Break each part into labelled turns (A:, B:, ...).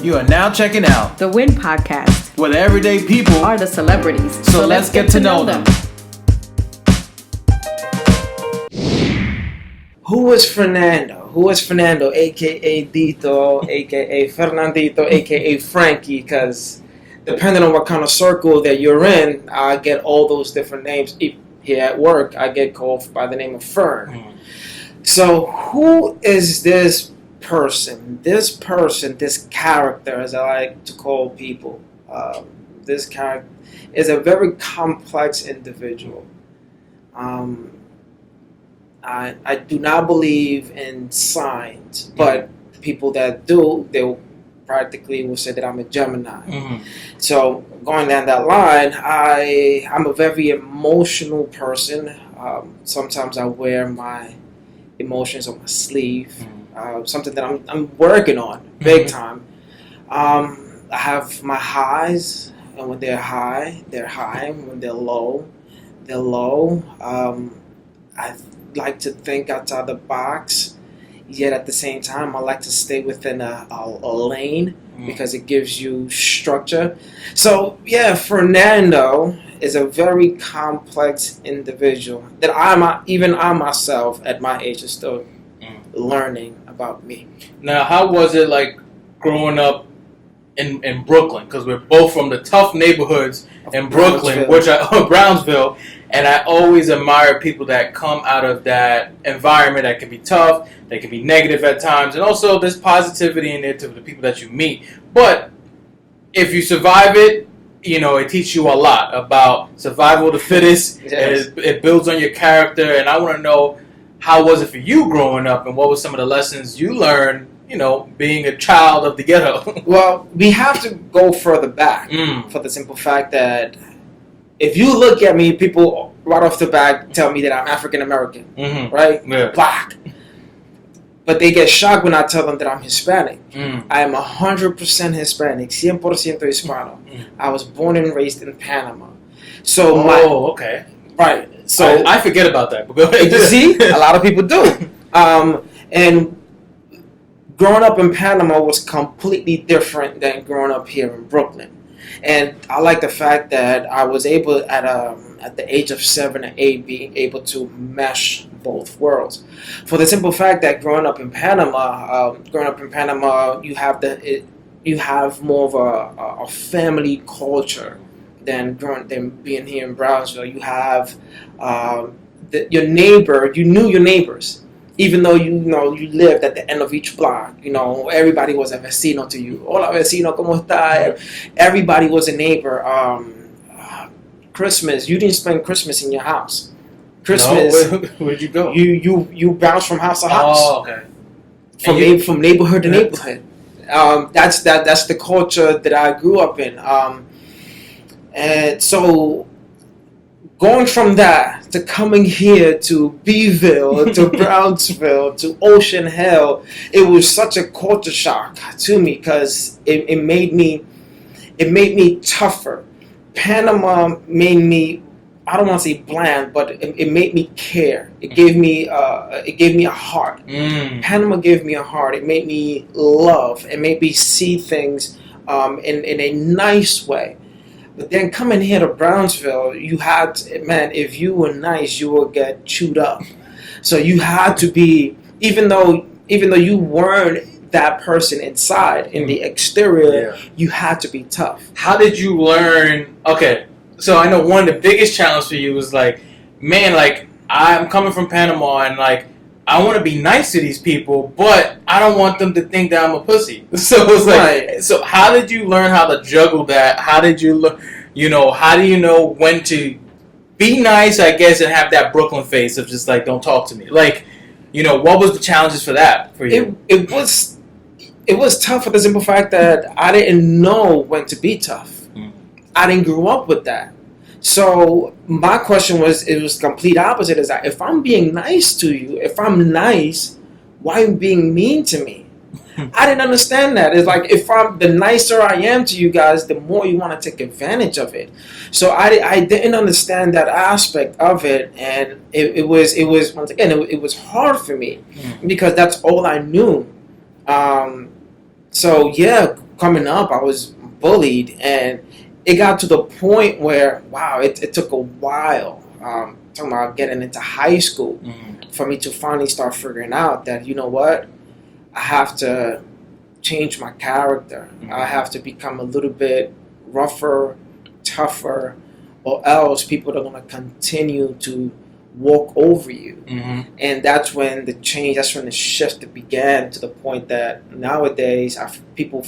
A: You are now checking out
B: the Win Podcast,
A: where the everyday people
B: are the celebrities.
A: So let's get to know them.
C: Who is Fernando? Who is Fernando, a.k.a. Dito, a.k.a. Fernandito, a.k.a. Frankie? Because depending on what kind of circle that you're in, I get all those different names. Here at work, I get called by the name of Fern. So who is this person? This character, as I like to call people, this character is a very complex individual. I do not believe in signs, but people that do, they practically will say that I'm a Gemini.
A: Mm-hmm.
C: So going down that line, I'm a very emotional person. Sometimes I wear my emotions on my sleeve. Something that I'm working on big time. I have my highs, and when they're high, they're high. When they're low, they're low. I like to think outside the box, yet at the same time I like to stay within a lane because it gives you structure. So yeah, Fernando is a very complex individual that I myself at my age is still learning about me.
A: Now, how was it like growing up in Brooklyn? Because we're both from the tough neighborhoods in Brooklyn, Brownsville, and I always admire people that come out of that environment that can be tough, that can be negative at times, and also there's positivity in it to the people that you meet. But if you survive it, you know, it teaches you a lot about survival of the fittest.
C: Yes.
A: It builds on your character, and I want to know, how was it for you growing up, and what were some of the lessons you learned, you know, being a child of the ghetto?
C: Well, we have to go further back for the simple fact that if you look at me, people right off the bat tell me that I'm African American, right?
A: Yeah.
C: Black. But they get shocked when I tell them that I'm Hispanic. I am 100% Hispanic, 100% Hispano. I was born and raised in Panama. So
A: okay.
C: Right. So
A: I forget about that. But go ahead.
C: You see, a lot of people do. And growing up in Panama was completely different than growing up here in Brooklyn. And I like the fact that I was able at the age of 7 or 8 being able to mesh both worlds. For the simple fact that growing up in Panama, you have more of a family culture than being here in Brownsville. You have your neighbor. You knew your neighbors. Even though you lived at the end of each block, everybody was a vecino to you. Hola vecino, ¿cómo está? Everybody was a neighbor. Christmas, you didn't spend Christmas in your house. Christmas,
A: no, where'd you go?
C: You bounced from house to house.
A: Oh, okay.
C: From neighborhood to neighborhood. That's the culture that I grew up in. And so, going from that to coming here to Beeville, to Brownsville, to Ocean Hill, it was such a culture shock to me because it made me tougher. Panama made me, I don't want to say bland, but it made me care. It gave me a heart. Panama gave me a heart. It made me love. It made me see things in a nice way. But then coming here to Brownsville, you had to, man, if you were nice, you would get chewed up. So you had to be, even though you weren't that person inside, in the exterior, you had to be tough.
A: How did you learn? Okay, so I know one of the biggest challenges for you was like, man, like I'm coming from Panama and like I want to be nice to these people, but I don't want them to think that I'm a pussy. So it's like, So how did you learn how to juggle that? How did you learn? How do you know when to be nice, I guess, and have that Brooklyn face of just like, don't talk to me? Like, what was the challenges for that for you?
C: It was tough for the simple fact that I didn't know when to be tough. I didn't grow up with that. So my question was the complete opposite. Is that if I'm being nice to you, if I'm nice, why are you being mean to me? I didn't understand that. It's like the nicer I am to you guys, the more you want to take advantage of it. So I didn't understand that aspect of it, and it was once again it was hard for me because that's all I knew. So yeah, coming up, I was bullied, and it got to the point where, wow, it took a while. Talking about getting into high school for me to finally start figuring out that, you know what, I have to change my character. I have to become a little bit rougher, tougher, or else people are going to continue to walk over you. And that's when the change, that's when the shift began, to the point that nowadays people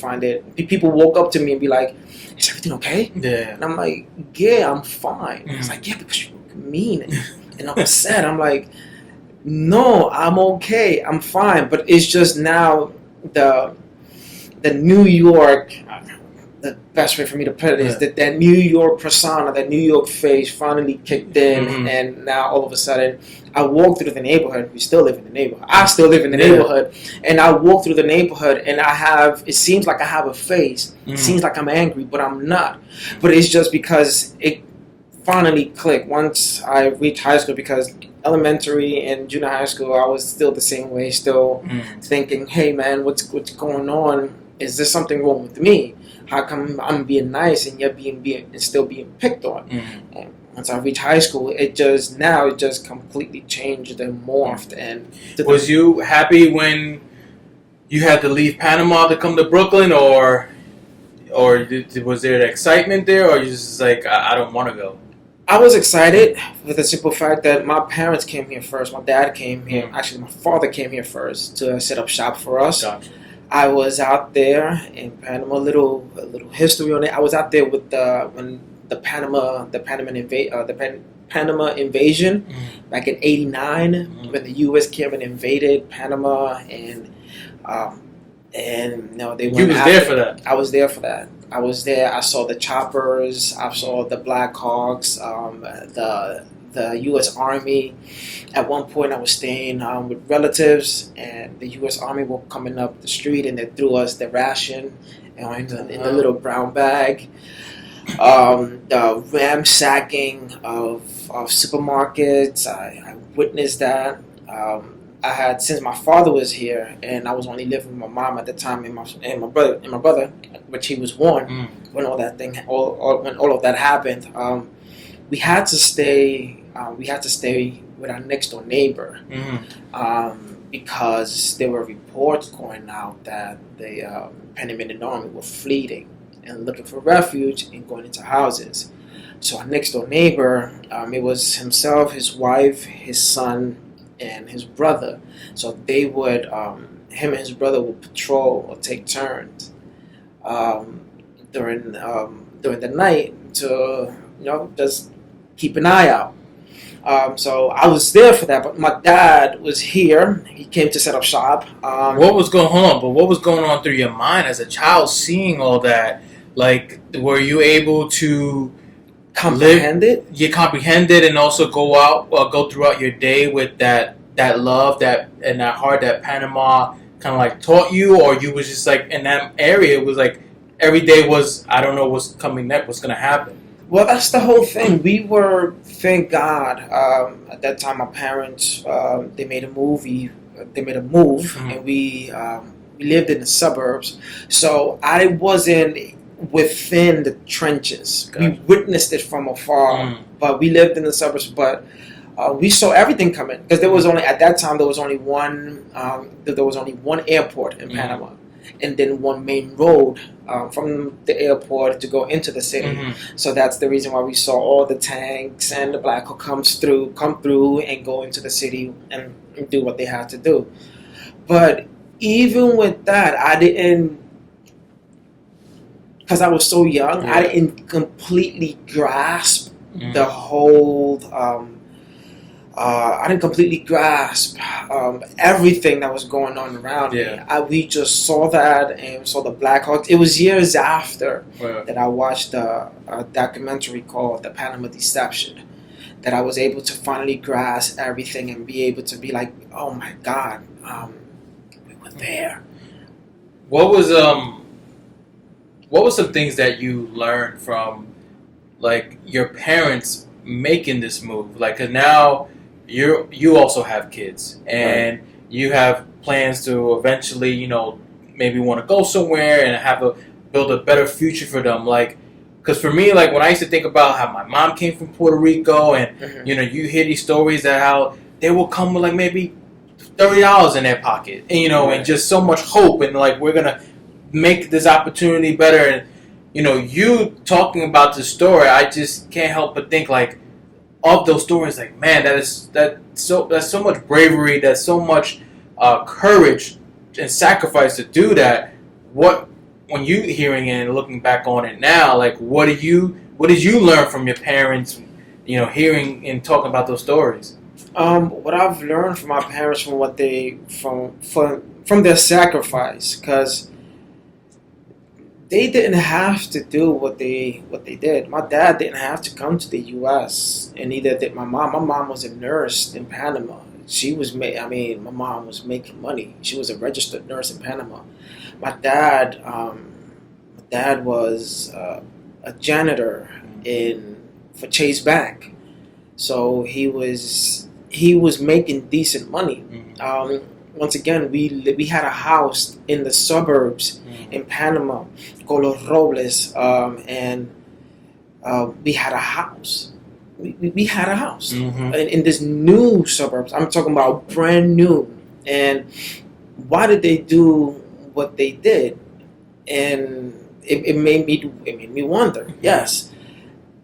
C: walk up to me and be like, is everything okay?
A: Yeah.
C: And I'm like, yeah, I'm fine. It's like, yeah, because you're mean and upset. I'm like, no, I'm okay, I'm fine. But it's just now the New York, the best way for me to put it is that New York persona, that New York face finally kicked in, and now all of a sudden I walk through the neighborhood. We still live in the neighborhood. I still live in the neighborhood, and I walk through the neighborhood, and it seems like I have a face. It seems like I'm angry, but I'm not. But it's just because it finally clicked once I reached high school, because elementary and junior high school, I was still the same way, still thinking, hey man, what's going on? Is there something wrong with me? How come I'm being nice and you're still being picked on? And once I reached high school, it just completely changed and morphed. And
A: was you happy when you had to leave Panama to come to Brooklyn, or was there excitement there, or you just like, I don't want to go?
C: I was excited for the simple fact that my parents came here first. My dad came here. Actually, my father came here first to set up shop for us.
A: Gotcha.
C: I was out there in Panama. A little history on it. I was out there with when the Panama invasion back in '89, when the U.S. came and invaded Panama, and they went.
A: You was there for that.
C: I was there for that. I was there. I saw the choppers. I saw the Black Hawks. The U.S. Army. At one point, I was staying with relatives, and the U.S. Army were coming up the street, and they threw us the ration in the little brown bag. The ransacking of supermarkets. I witnessed that. I had, since my father was here, and I was only living with my mom at the time, and my brother, which he was born when all of that happened. We had to stay. We had to stay with our next door neighbor because there were reports going out that the Panamanian army were fleeing and looking for refuge and going into houses. So our next door neighbor, it was himself, his wife, his son, and his brother. So they would, him and his brother would patrol or take turns during the night to, just keep an eye out. So I was there for that, but my dad was here. He came to set up shop.
A: What was going on? But what was going on through your mind as a child, seeing all that? Like, were you able to
C: comprehend it?
A: You comprehended, and also go throughout your day with that love, and that heart that Panama kind of like taught you, or you was just like in that area? It was like every day was, I don't know what's coming next, what's gonna happen.
C: Well, that's the whole thing. We were, thank God, at that time, my parents, they made a move, and we lived in the suburbs. So I wasn't within the trenches.
A: Gotcha.
C: We witnessed it from afar, but we lived in the suburbs. But we saw everything coming, because at that time there was only one airport in Panama, and then one main road from the airport to go into the city. So that's the reason why we saw all the tanks and the Black Hawk come through and go into the city and do what they had to do. But even with that, I didn't, because I was so young, I didn't completely grasp the whole. I didn't completely grasp everything that was going on around me. We just saw that and saw the Black Hawks. It was years after that I watched a documentary called The Panama Deception, that I was able to finally grasp everything and be able to be like, oh my God, we were there.
A: What was some things that you learned from, like, your parents making this move? Like, 'cause now you also have kids, and you have plans to eventually, maybe want to go somewhere and have build a better future for them. Like, because for me, like when I used to think about how my mom came from Puerto Rico, and you hear these stories that how they will come with like maybe $30 in their pocket, and and just so much hope, and like we're gonna make this opportunity better. And you talking about this story, I just can't help but think like of those stories. Like, man, that's so much bravery, that's so much courage and sacrifice to do that. When you hearing it and looking back on it now, like what did you learn from your parents, hearing and talking about those stories?
C: What I've learned from my parents, from what they from their sacrifice, because they didn't have to do what they did. My dad didn't have to come to the U.S. and neither did my mom. My mom was a nurse in Panama. My mom was making money. She was a registered nurse in Panama. My dad was a janitor for Chase Bank, so he was making decent money. Once again, we had a house in the suburbs in Panama called Los Robles, and we had a house. We had a house in this new suburbs. I'm talking about brand new. And why did they do what they did? And it made me wonder. Yes,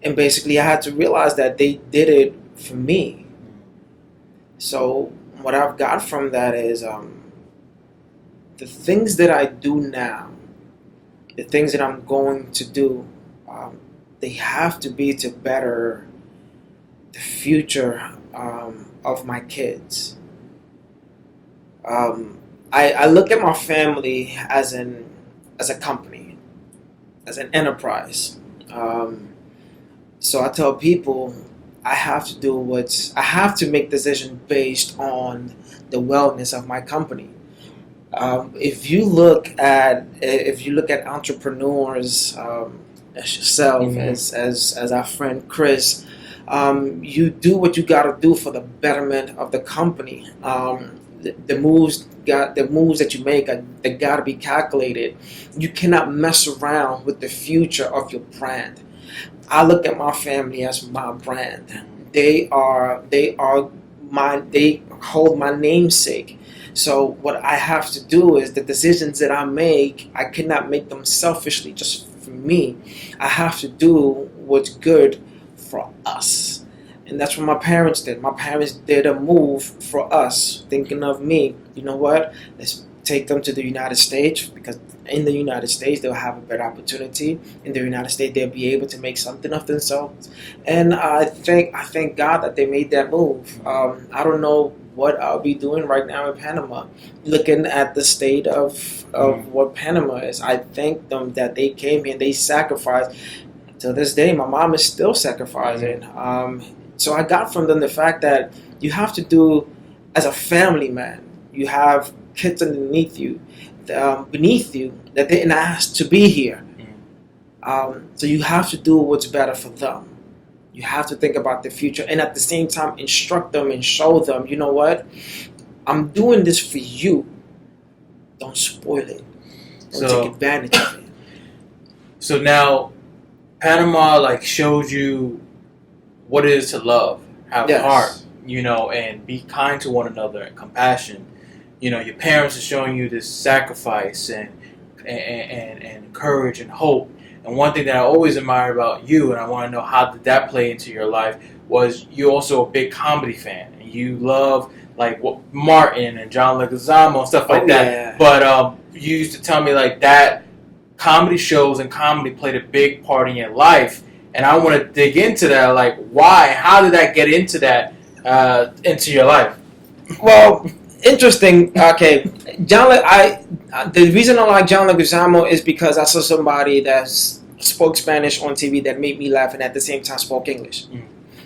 C: and basically I had to realize that they did it for me. So what I've got from that is the things that I do now, the things that I'm going to do, they have to be to better the future of my kids. I look at my family as a company, as an enterprise. So I tell people I have to make decisions based on the wellness of my company. If you look at entrepreneurs as yourself, as our friend Chris, you do what you got to do for the betterment of the company. The moves that you make they got to be calculated. You cannot mess around with the future of your brand. I look at my family as my brand. They hold my namesake. So what I have to do is the decisions that I make, I cannot make them selfishly just for me. I have to do what's good for us. And that's what my parents did. My parents did a move for us, thinking of me. You know what? Let's take them to the United States, because in the United States they'll have a better opportunity. In the United States they'll be able to make something of themselves. And I thank God that they made that move. I don't know what I'll be doing right now in Panama, looking at the state of what Panama is. I thank them that they came here and they sacrificed. To this day, my mom is still sacrificing. So I got from them the fact that you have to do, as a family man, you have kids beneath you that didn't ask to be here. So you have to do what's better for them. You have to think about the future, and at the same time instruct them and show them, you know what? I'm doing this for you. Don't spoil it. Don't take advantage of it.
A: So now, Panama showed you what it is to love, have a heart, and be kind to one another and compassion. Your parents are showing you this sacrifice and courage and hope. And one thing that I always admire about you, and I want to know how did that play into your life, was you're also a big comedy fan. And you love Martin and John Leguizamo and stuff like that.
C: Yeah.
A: But you used to tell me that comedy shows and comedy played a big part in your life. And I want to dig into that. Why? How did that get into that, into your life?
C: Well, interesting. Okay, the reason I like John Leguizamo is because I saw somebody that spoke Spanish on TV that made me laugh and at the same time spoke English.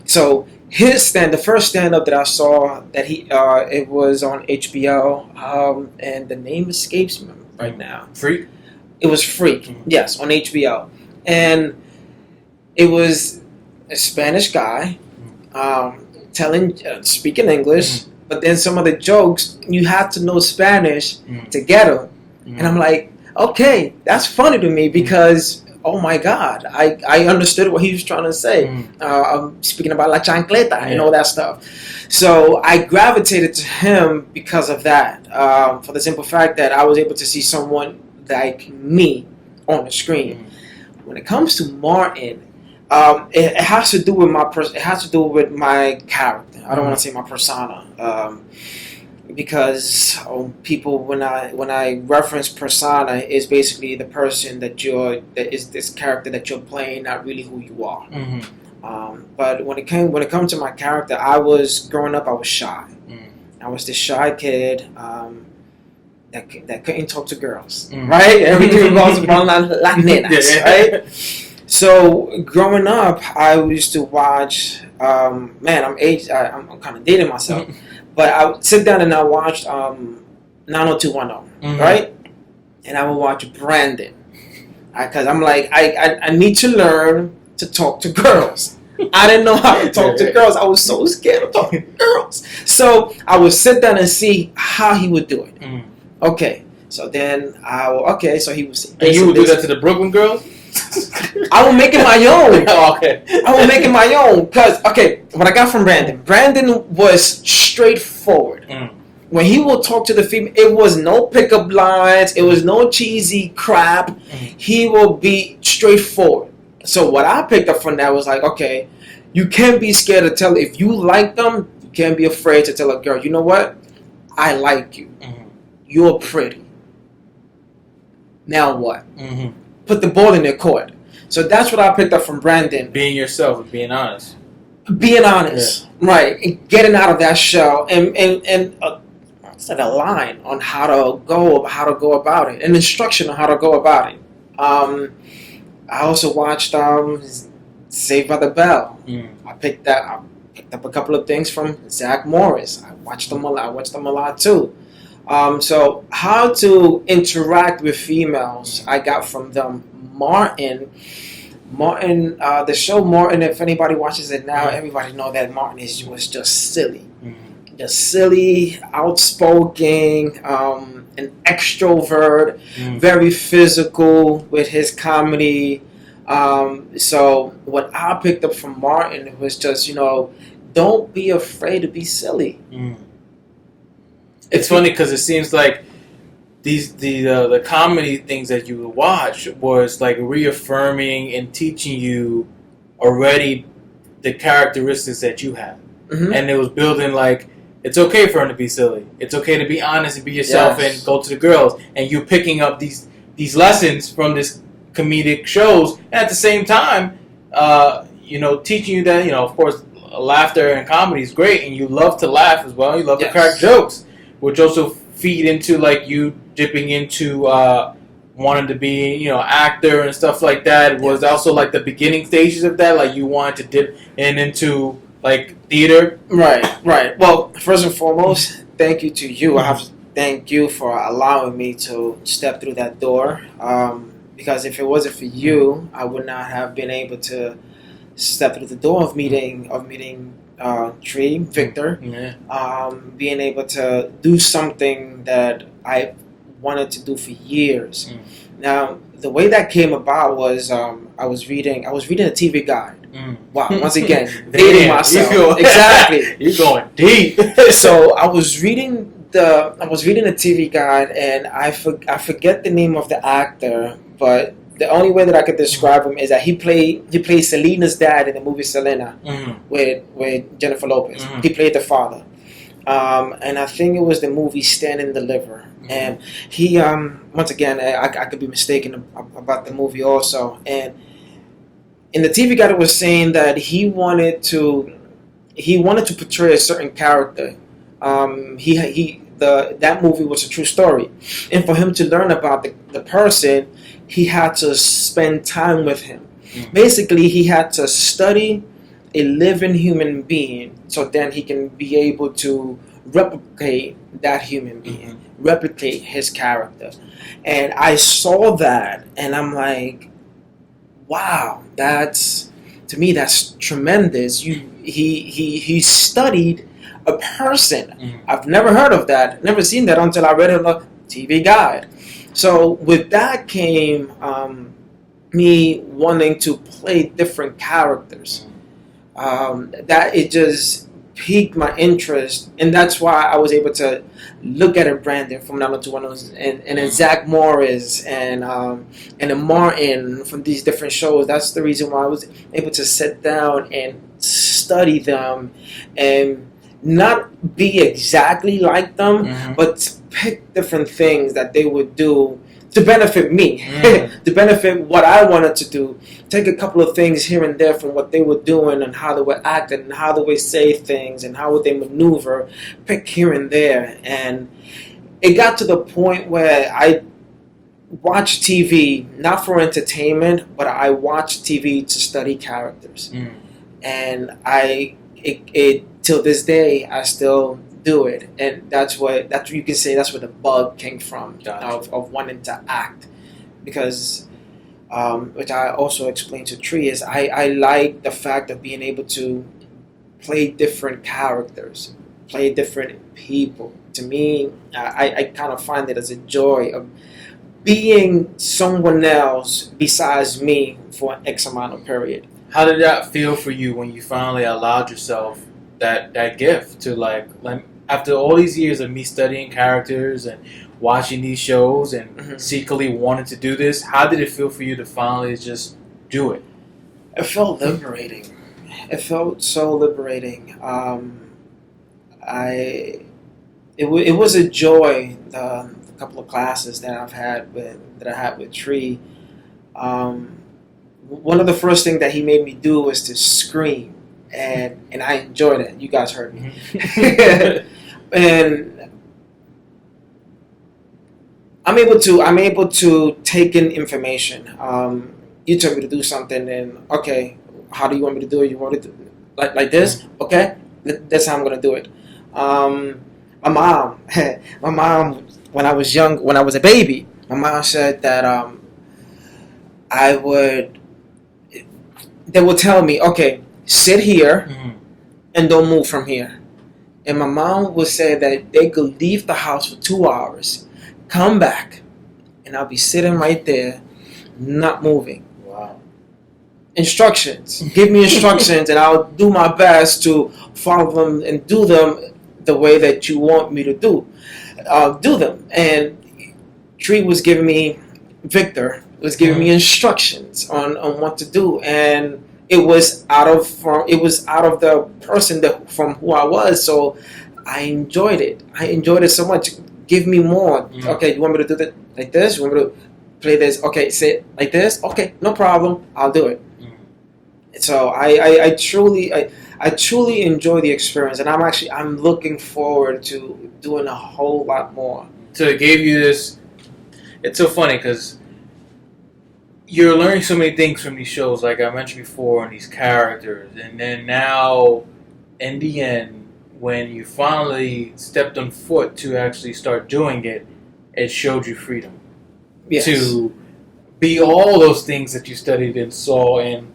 C: So the first stand-up that I saw that it was on HBO, and the name escapes me right now.
A: Freak?
C: It was Freak, yes, on HBO. And it was a Spanish guy speaking English, but then some of the jokes, you have to know Spanish to get them. And I'm like, okay, that's funny to me because, oh my God, I understood what he was trying to say. I'm speaking about La Chancleta and all that stuff. So I gravitated to him because of that, for the simple fact that I was able to see someone like me on the screen. When it comes to Martin, it has to do with it has to do with my character. I don't want to say my persona, because people when I reference persona is basically the person that is this character that you're playing, not really who you are. But when it comes to my character, I was growing up. I was shy. I was this shy kid. That couldn't talk to girls, right? Everything revolves around las nenas, right? So growing up, I used to watch. I'm kind of dating myself, but I would sit down and I watched 90210, right? And I would watch Brandon, because I'm like, I need to learn to talk to girls. I didn't know how to talk to girls. I was so scared of talking to girls. So I would sit down and see how he would do it. Okay, so then so he was.
A: And you would do that to the Brooklyn girls?
C: I will make it my own.
A: Okay.
C: I will make it my own because what I got from Brandon was straightforward. When he will talk to the female, it was no pickup lines. It was no cheesy crap. He will be straightforward. So what I picked up from that was like, okay, you can't be scared to tell if you like them. You can't be afraid to tell a girl, you know what? I like you. You're pretty. Now what? Put the ball in their court. So that's what I picked up from Brandon.
A: Being yourself, being honest.
C: Being honest, right? And getting out of that shell and set a line on how to go about it, an instruction on how to go about it. I also watched Saved by the Bell. I picked up a couple of things from Zach Morris. I watched them a lot too. So how to interact with females, I got from them. Martin, the show Martin, if anybody watches it now, everybody know that Martin was just silly. Just silly, outspoken, an extrovert, very physical with his comedy. So what I picked up from Martin was just, don't be afraid to be silly.
A: It's funny because it seems like the comedy things that you would watch was like reaffirming and teaching you already the characteristics that you have, and it was building like it's okay for him to be silly. It's okay to be honest and be yourself and go to the girls, and you picking up these lessons from this comedic shows, and at the same time, teaching you that of course laughter and comedy is great, and you love to laugh as well. You love to crack jokes, which also feed into like you dipping into wanting to be actor and stuff like that. Was also like the beginning stages of that, like you wanted to dip into like theater.
C: Right. Well, first and foremost, thank you to you. I have to thank you for allowing me to step through that door, because if it wasn't for you, I would not have been able to step through the door of meeting Tree, Victor, being able to do something that I wanted to do for years. Now, the way that came about was I was reading a TV guide. Wow, once again, dating myself. Exactly.
A: You're going deep.
C: So I was reading a TV guide, and I forget the name of the actor, but the only way that I could describe him is that he played Selena's dad in the movie Selena with Jennifer Lopez. He played the father, and I think it was the movie Stand and Deliver. And he once again, I could be mistaken about the movie also. And in the TV guide, it was saying that he wanted to portray a certain character. That movie was a true story, and for him to learn about the person, he had to spend time with him. Basically, he had to study a living human being, so then he can be able to replicate that human being, replicate his character. And I saw that, and I'm like, wow, that's tremendous. He studied a person. I've never heard of that, never seen that until I read it on a TV guide. So with that came me wanting to play different characters. That it just piqued my interest, and that's why I was able to look at a Brandon from Fernando to one of those, and then Zach Morris and then Martin from these different shows. That's the reason why I was able to sit down and study them and not be exactly like them, but pick different things that they would do to benefit me, to benefit what I wanted to do. Take a couple of things here and there from what they were doing and how they were acting and how they would say things and how would they maneuver, pick here and there. And it got to the point where I watched TV, not for entertainment, but I watched TV to study characters. And it till this day, I still do it, and that's you can say that's where the bug came from. Gotcha. of wanting to act, because which I also explained to Tree is I like the fact of being able to play different characters, play different people. To me, I kind of find it as a joy of being someone else besides me for an X amount of period.
A: How did that feel for you when you finally allowed yourself that gift to like after all these years of me studying characters and watching these shows and secretly wanting to do this? How did it feel for you to finally just do it?
C: It felt liberating. It felt so liberating. It was a joy. The couple of classes that I had with Tree. One of the first things that he made me do was to scream, and I enjoyed it. You guys heard me. And I'm able to take in information. You told me to do something, and okay, how do you want me to do it? You want it to like this? Okay, that's how I'm gonna do it. My mom, when I was young, when I was a baby, my mom said that they would tell me, okay, sit here and don't move from here. And my mom would say that they could leave the house for 2 hours, come back, and I'll be sitting right there, not moving.
A: Wow.
C: Instructions. Give me instructions, and I'll do my best to follow them and do them the way that you want me to do them. And Tree was giving me, Victor was giving me instructions on what to do, and it was out of the person from who I was. So I enjoyed it. I enjoyed it so much. Give me more. Okay, you want me to do that like this? You want me to play this? Okay, say it like this. Okay, no problem. I'll do it. So I truly enjoy the experience, and I'm looking forward to doing a whole lot more.
A: So it gave you this. It's so funny because you're learning so many things from these shows, like I mentioned before, and these characters, and then now, in the end, when you finally stepped on foot to actually start doing it, it showed you freedom. Yes. To be all those things that you studied and saw and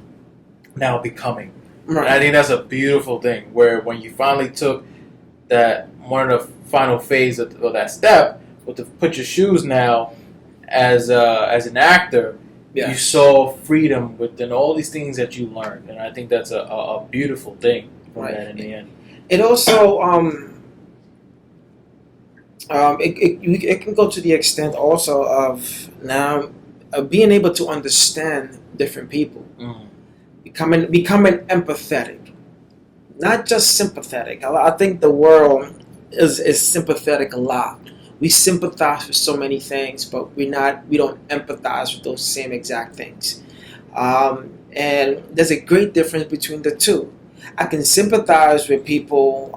A: now becoming. Right. And I think that's a beautiful thing, where when you finally took that one of the final phase of that step, was to put your shoes now as an actor. Yeah. You saw freedom within all these things that you learned, and I think that's a beautiful thing from that in the end.
C: It also it can go to the extent also of now being able to understand different people, becoming empathetic, not just sympathetic. I think the world is sympathetic a lot. We sympathize with so many things, but we don't empathize with those same exact things. And there's a great difference between the two. I can sympathize with people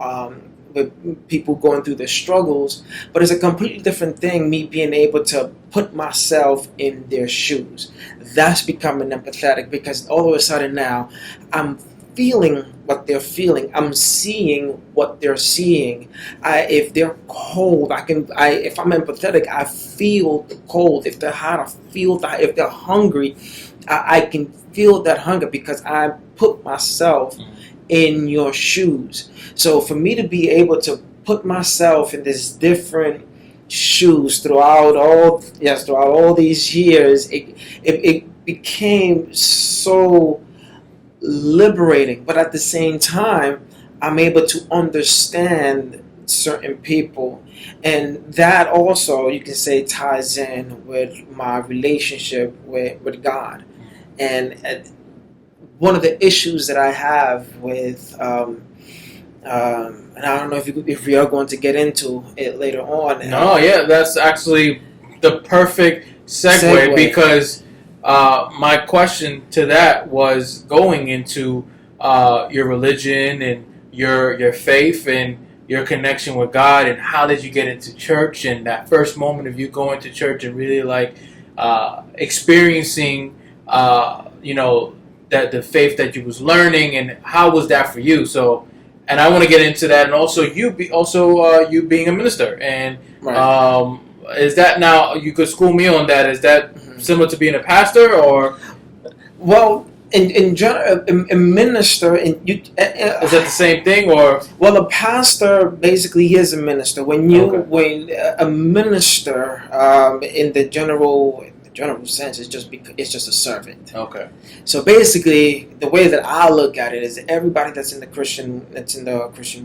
C: going through their struggles, but it's a completely different thing, me being able to put myself in their shoes. That's becoming empathetic, because all of a sudden now I'm feeling what they're feeling. I'm seeing what they're seeing. If they're cold, if I'm empathetic, I feel the cold. If they're hot, I feel that. If they're hungry, I can feel that hunger, because I put myself in your shoes. So for me to be able to put myself in this different shoes throughout all these years, it became so liberating. But at the same time, I'm able to understand certain people, and that also, you can say, ties in with my relationship with God. And one of the issues that I have with and I don't know if we are going to get into it later on.
A: No, yeah, that's actually the perfect segue. Because my question to that was going into your religion and your faith and your connection with God, and how did you get into church, and that first moment of you going to church and really like experiencing that the faith that you was learning, and how was that for you? So, and I want to get into that, and also you being a minister, and
C: Right.
A: Is that, now you could school me on that? Is that similar to being a pastor, or
C: Well, in general, a minister,
A: is that the same thing, or
C: well, a pastor basically he is a minister. When a minister, in the general sense, it's just a servant.
A: okay?
C: So basically, the way that I look at it is everybody that's in the Christian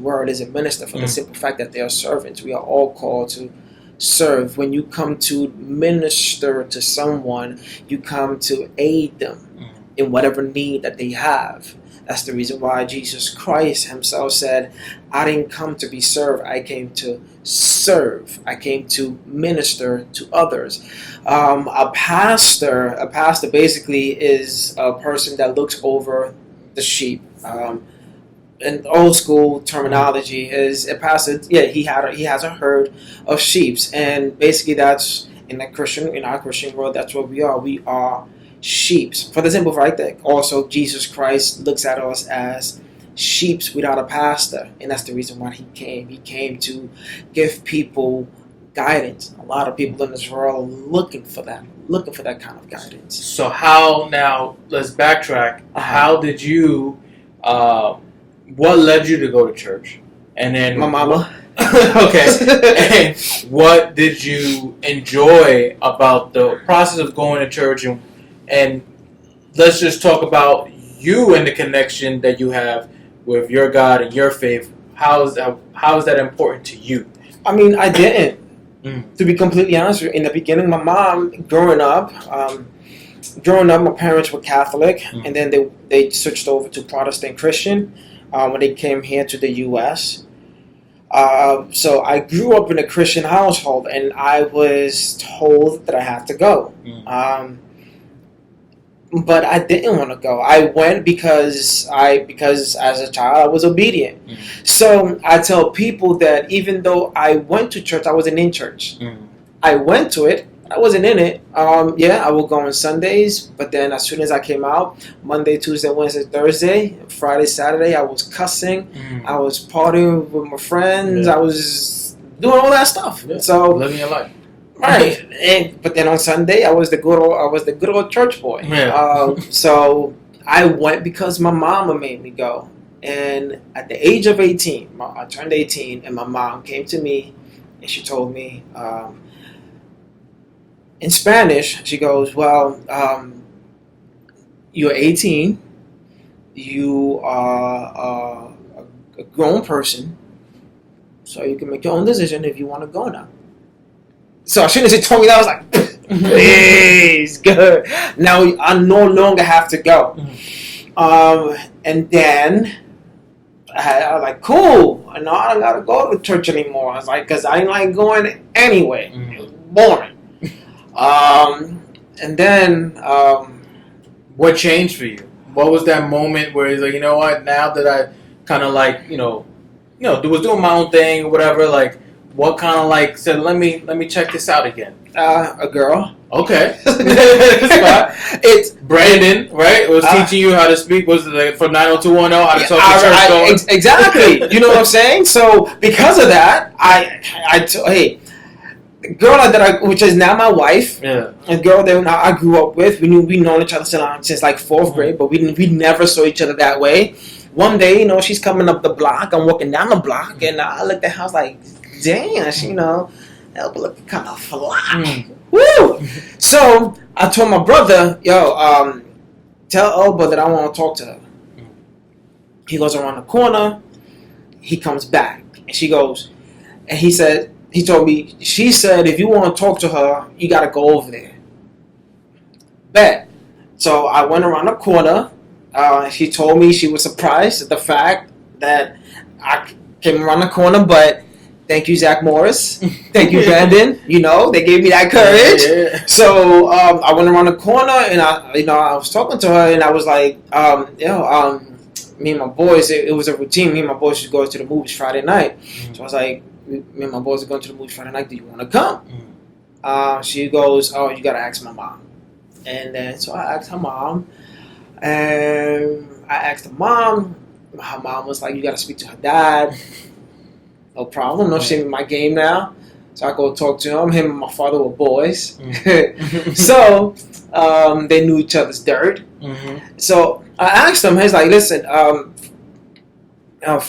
C: world is a minister, for the simple fact that they are servants. We are all called to serve. When you come to minister to someone, you come to aid them in whatever need that they have. That's the reason why Jesus Christ himself said, I didn't come to be served, I came to serve. I came to minister to others. A pastor basically is a person that looks over the sheep. In old school terminology, is a pastor. Yeah, he has a herd of sheep, and basically that's in our Christian world. That's what we are. We are sheep. For the simple fact that also Jesus Christ looks at us as sheep without a pastor, and that's the reason why he came. He came to give people guidance. A lot of people in this world are looking for that kind of guidance.
A: So how, now let's backtrack. How did you? What led you to go to church? And then
C: My mama.
A: Okay. And what did you enjoy about the process of going to church? And let's just talk about you and the connection that you have with your God and your faith. How is that important to you?
C: I mean, I didn't. To be completely honest with you, in the beginning, my mom, growing up, my parents were Catholic, and then they switched over to Protestant Christian when they came here to the U.S. So I grew up in a Christian household, and I was told that I had to go. But I didn't want to go. I went because as a child I was obedient. So I tell people that even though I went to church, I wasn't in church. I went to it, I wasn't in it. I would go on Sundays, but then as soon as I came out, Monday, Tuesday, Wednesday, Thursday, Friday, Saturday, I was cussing. I was partying with my friends. I was doing all that stuff. So
A: living your life.
C: Right, but then on Sunday I was the good old church boy. So I went because my mama made me go. And at the age of 18, I turned 18, and my mom came to me and she told me in Spanish. She goes, "Well, you're 18. You are a grown person, so you can make your own decision if you want to go now." So as soon as he told me that, I was like, please, good. Now I no longer have to go. And then I was like, cool. Now I don't got to go to church anymore. I was like, because I ain't like going anyway. It was boring. And then...
A: what changed for you? What was that moment where he's like, you know what, now that I kind of like, was doing my own thing or whatever, like, what kind of like said, let me check this out again?
C: A girl.
A: Okay. It's Brandon, right? Was teaching you how to speak. Was it like from 90210 how to talk to church going?
C: Exactly. You know what I'm saying? So because of that, hey, the girl which is now my wife, a girl that I grew up with. We known each other since like fourth grade, but we never saw each other that way. One day, she's coming up the block. I'm walking down the block, and I looked at her. I was like, damn, Elba looking kind of fly. Woo! So I told my brother, yo, tell Elba that I want to talk to her. He goes around the corner. He comes back, and she goes, and he told me, she said, if you want to talk to her, you got to go over there. Bet. So I went around the corner. She told me she was surprised at the fact that I came around the corner, but thank you, Zach Morris. Thank you, Brandon. They gave me that courage.
A: Yeah.
C: So I went around the corner, and I was talking to her, and I was like, me and my boys, it was a routine. Me and my boys would go to the movies Friday night. So I was like, me and my boys are going to the movies Friday night. Do you want to come? She goes, oh, you got to ask my mom. And then so I asked her mom, and I asked her mom. Her mom was like, you got to speak to her dad. No problem. No shame in my game now. So I go talk to him. Him and my father were boys. So they knew each other's dirt. So I asked him, he's like, listen,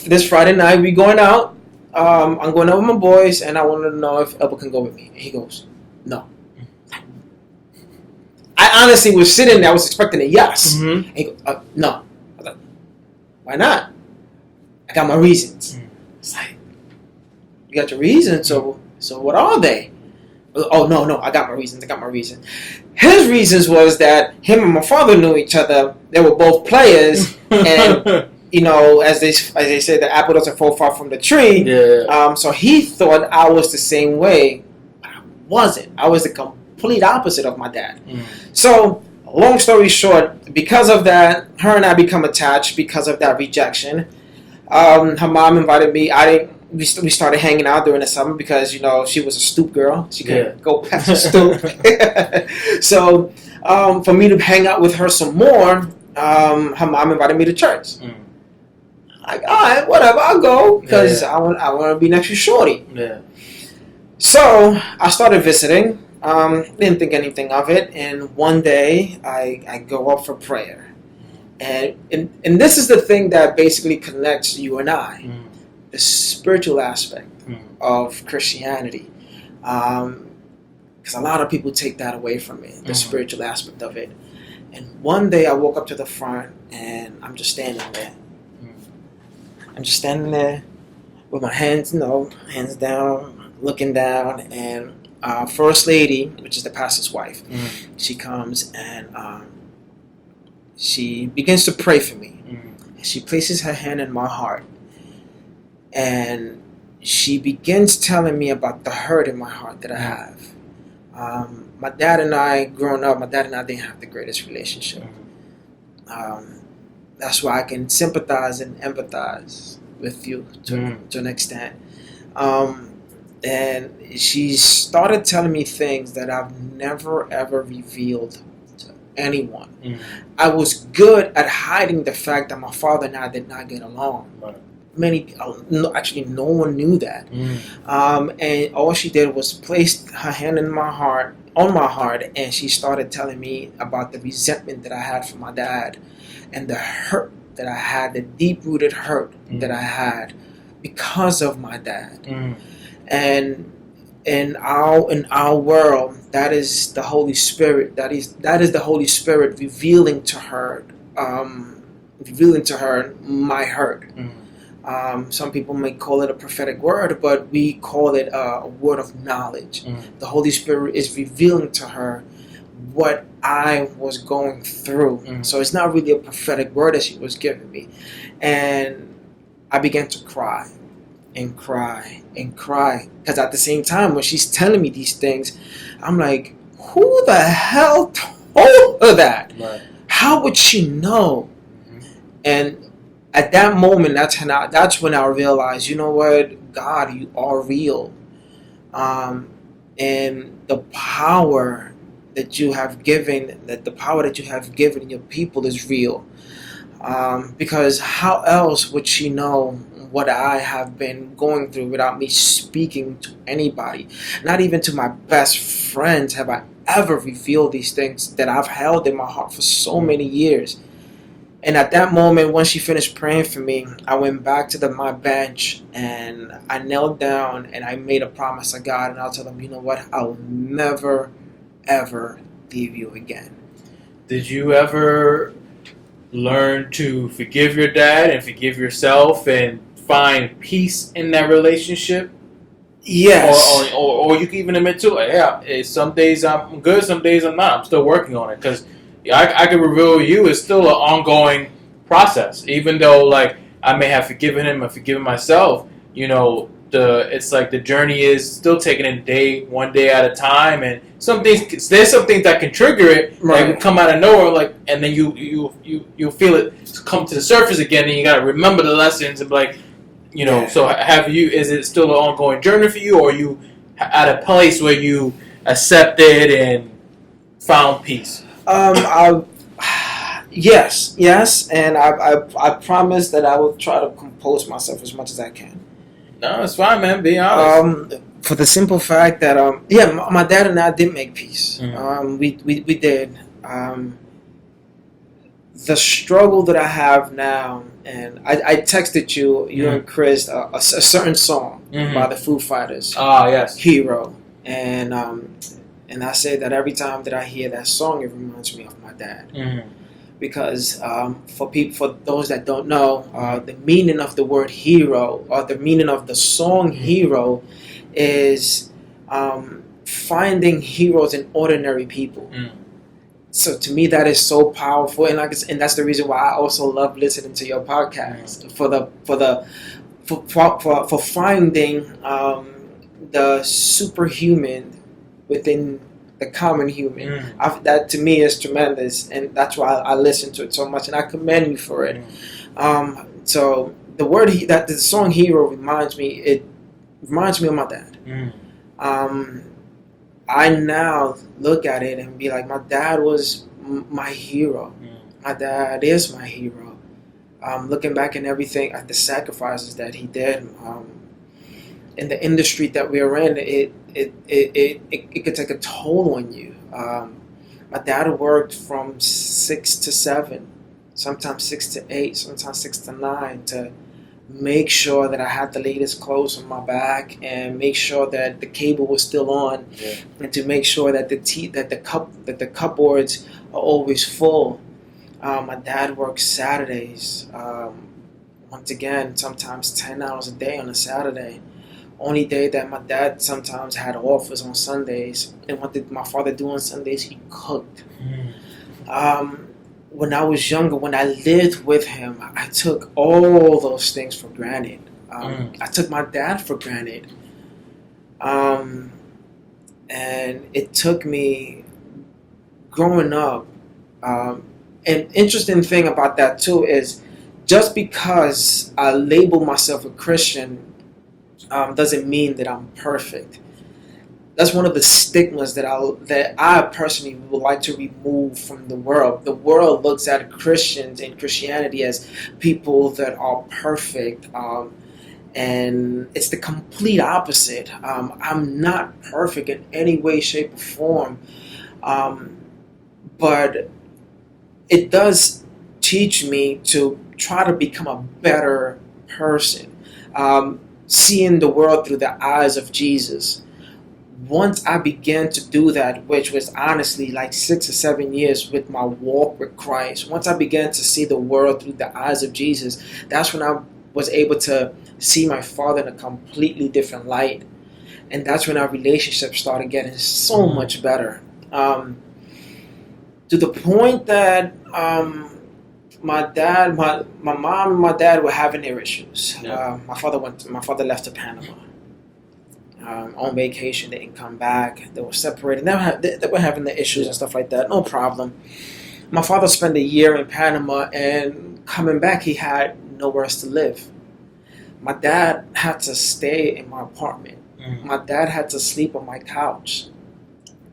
C: this Friday night we going out. I'm going out with my boys, and I wanted to know if Elba can go with me. And he goes, no. I honestly was sitting there. I was expecting a yes. And he goes, no. I was like, why not? I got my reasons. It's like, you got your reasons, so what are they? Oh, no, I got my reasons. His reasons was that him and my father knew each other. They were both players, and as they say, the apple doesn't fall far from the tree.
A: Yeah.
C: So he thought I was the same way, but I wasn't. I was the complete opposite of my dad. So, long story short, because of that, her and I become attached because of that rejection. Her mom invited me. We started hanging out during the summer because she was a stoop girl. She couldn't go past the stoop. So for me to hang out with her some more, her mom invited me to church. Like, all right, whatever, I'll go because I want to be next to Shorty.
A: Yeah.
C: So I started visiting. Didn't think anything of it, and one day I go up for prayer, and this is the thing that basically connects you and I. The spiritual aspect of Christianity, because a lot of people take that away from me, the spiritual aspect of it. And one day I woke up to the front, and I'm just standing there. I'm just standing there with my hands down, looking down, and First Lady, which is the pastor's wife, she comes and she begins to pray for me. And she places her hand in my heart. And she begins telling me about the hurt in my heart that I have. My dad and I, growing up, didn't have the greatest relationship. That's why I can sympathize and empathize with you to an extent. And she started telling me things that I've never, ever revealed to anyone. I was good at hiding the fact that my father and I did not get along.
A: Right.
C: No one knew that. And all she did was place her hand on my heart, and she started telling me about the resentment that I had for my dad and the hurt that I had, the deep-rooted hurt that I had because of my dad. And in our world, that is the Holy Spirit. That is the Holy Spirit revealing to her my hurt. Some people may call it a prophetic word, but we call it a word of knowledge. The Holy Spirit is revealing to her what I was going through. So it's not really a prophetic word that she was giving me. And I began to cry and cry and cry. Because at the same time, when she's telling me these things, I'm like, who the hell told her that? Right. How would she know? And at that moment, that's when I realized, you know what, God, you are real. And the power that you have given, your people is real. Because how else would she know what I have been going through without me speaking to anybody? Not even to my best friends have I ever revealed these things that I've held in my heart for so many years. And at that moment, when she finished praying for me, I went back to my bench and I knelt down and I made a promise to God. And I'll tell him, you know what? I will never, ever leave you again.
A: Did you ever learn to forgive your dad and forgive yourself and find peace in that relationship?
C: Yes.
A: Or you can even admit to it. Yeah, some days I'm good, some days I'm not. I'm still working on it because I can reveal to you it's still an ongoing process. Even though like I may have forgiven him and forgiven myself, you know, it's like the journey is still taking it one day at a time, and there's some things that can trigger it,
C: Right.
A: that can come out of nowhere, like, and then you feel it come to the surface again, and you got to remember the lessons and be like, you know.
C: Yeah.
A: So is it still an ongoing journey for you, or are you at a place where you accepted and found peace?
C: Yes, and I promise that I will try to compose myself as much as I can.
A: No, it's fine, man. Be honest.
C: For the simple fact that my dad and I did make peace. We did. The struggle that I have now, and I texted you and Chris a certain song by the Foo Fighters.
A: Ah, yes.
C: Hero, and I say that every time that I hear that song, it reminds me of my dad. Because for those that don't know, the meaning of the word hero, or the meaning of the song hero, is finding heroes in ordinary people. So to me, that is so powerful, and that's the reason why I also love listening to your podcast for finding the superhuman within the common human. That to me is tremendous, and that's why I listen to it so much, and I commend you for it. So the song "Hero" reminds me of my dad. I now look at it and be like, my dad was my hero. My dad is my hero. Looking back at everything, at the sacrifices that he did, in the industry that we're in, it could take a toll on you. My dad worked from 6 to 7, sometimes 6 to 8, sometimes 6 to 9 to make sure that I had the latest clothes on my back, and make sure that the cable was still on, and to make sure that the cupboards are always full. My dad worked Saturdays. Once again, sometimes 10 hours a day on a Saturday. Only day that my dad sometimes had off was on Sundays. And what did my father do on Sundays? He cooked. When I was younger, when I lived with him, I took all those things for granted. I took my dad for granted. And it took me growing up. An interesting thing about that too is just because I label myself a Christian doesn't mean that I'm perfect. That's one of the stigmas that I personally would like to remove from the world. The world looks at Christians and Christianity as people that are perfect, and it's the complete opposite. I'm not perfect in any way, shape, or form, but it does teach me to try to become a better person, seeing the world through the eyes of Jesus. Once I began to do that, which was honestly like 6 or 7 years with my walk with Christ, once I began to see the world through the eyes of Jesus, that's when I was able to see my father in a completely different light. And that's when our relationship started getting so much better. To the point that my mom and my dad were having their issues. My father left to Panama. On vacation, they didn't come back. They were separated. They were having the issues and stuff like that. No problem. My father spent a year in Panama, and coming back, he had nowhere else to live. My dad had to stay in my apartment. My dad had to sleep on my couch.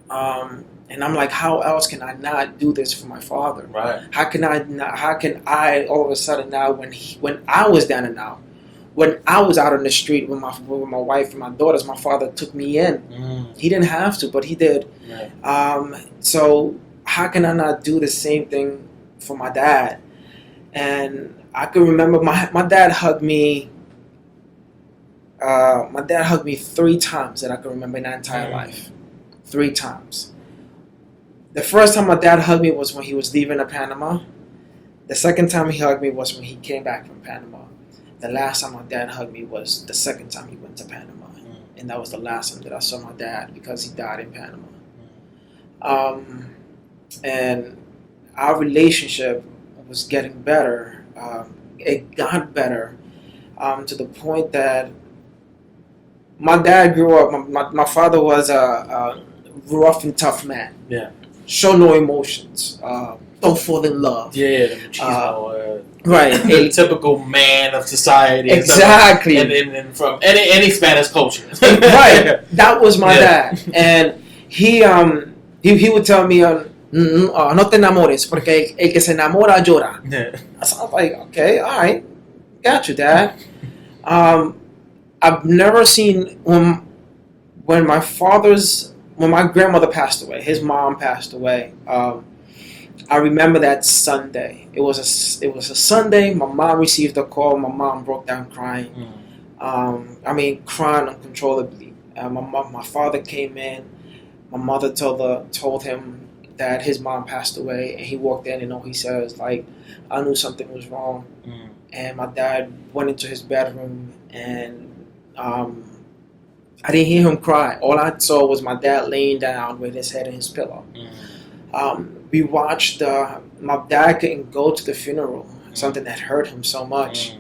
C: And I'm like, how else can I not do this for my father?
A: Right.
C: How can I all of a sudden now, when I was down and out, when I was out on the street with my wife and my daughters, my father took me in. He didn't have to, but he did. Right. So how can I not do the same thing for my dad? And I can remember my dad hugged me. My dad hugged me 3 times that I can remember in that entire life. 3 times. The first time my dad hugged me was when he was leaving to Panama. The second time he hugged me was when he came back from Panama. The last time my dad hugged me was the second time he went to Panama. And that was the last time that I saw my dad because he died in Panama. And our relationship was getting better. It got better to the point that my dad grew up. My father was a rough and tough man.
A: Yeah.
C: Show no emotions. Don't fall in love.
A: Yeah, the machismo,
C: right.
A: The typical man of society.
C: Exactly.
A: And from any Spanish culture.
C: Right. That was my dad. And he would tell me, no te enamores, porque el que se enamora llora.
A: Yeah.
C: So I was like, okay, all right. Got you, Dad. I've never seen when my grandmother passed away, his mom passed away. I remember that Sunday. It was a Sunday. My mom received a call. My mom broke down crying. Crying uncontrollably. My father came in. My mother told him that his mom passed away, and he walked in, and all he says, like, I knew something was wrong. And my dad went into his bedroom, and I didn't hear him cry. All I saw was my dad laying down with his head in his pillow. We watched. My dad couldn't go to the funeral, something that hurt him so much.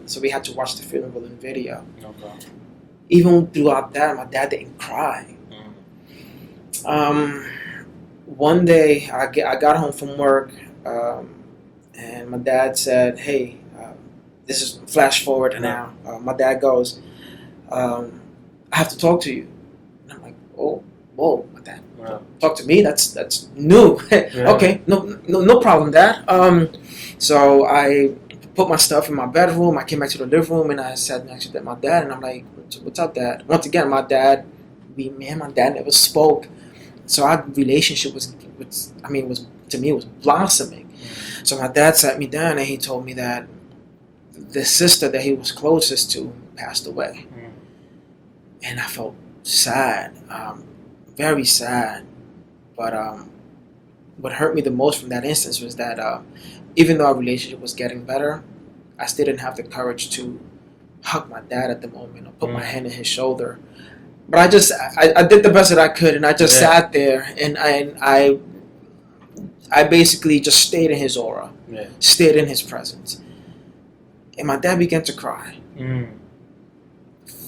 C: So we had to watch the funeral in video.
A: Okay.
C: Even throughout that, my dad didn't cry. One day, I got home from work, and my dad said, "Hey, this is flash forward now." My dad goes, "I have to talk to you." And I'm like, "Oh, whoa, my dad, talk to me? That's new." Okay, no problem, Dad. So I put my stuff in my bedroom. I came back to the living room, and I sat next to my dad, and I'm like, "What's up, Dad?" Once again, my dad never spoke. So our relationship was blossoming. So my dad sat me down, and he told me that the sister that he was closest to passed away. And I felt sad, very sad. But what hurt me the most from that instance was that even though our relationship was getting better, I still didn't have the courage to hug my dad at the moment or put my hand on his shoulder. But I did the best that I could, and I just sat there, and I basically just stayed in his aura, stayed in his presence. And my dad began to cry.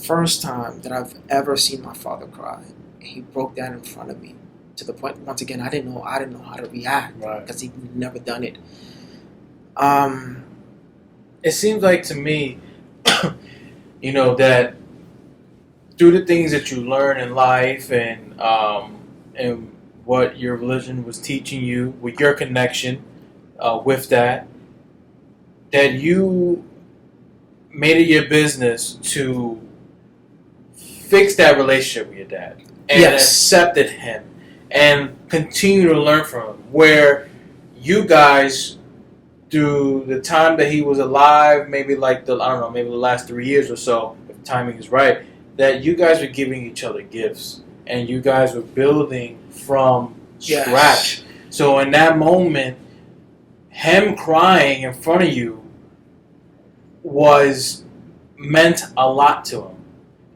C: First time that I've ever seen my father cry. He broke down in front of me to the point, once again, I didn't know how to react because he'd never done it.
A: It seems like to me, that through the things that you learn in life and what your religion was teaching you, with your connection with that you made it your business to fix that relationship with your dad and accepted him and continue to learn from him. Where you guys, through the time that he was alive, maybe the last 3 years or so, if timing is right, that you guys were giving each other gifts and you guys were building from scratch. So in that moment, him crying in front of you meant a lot to him,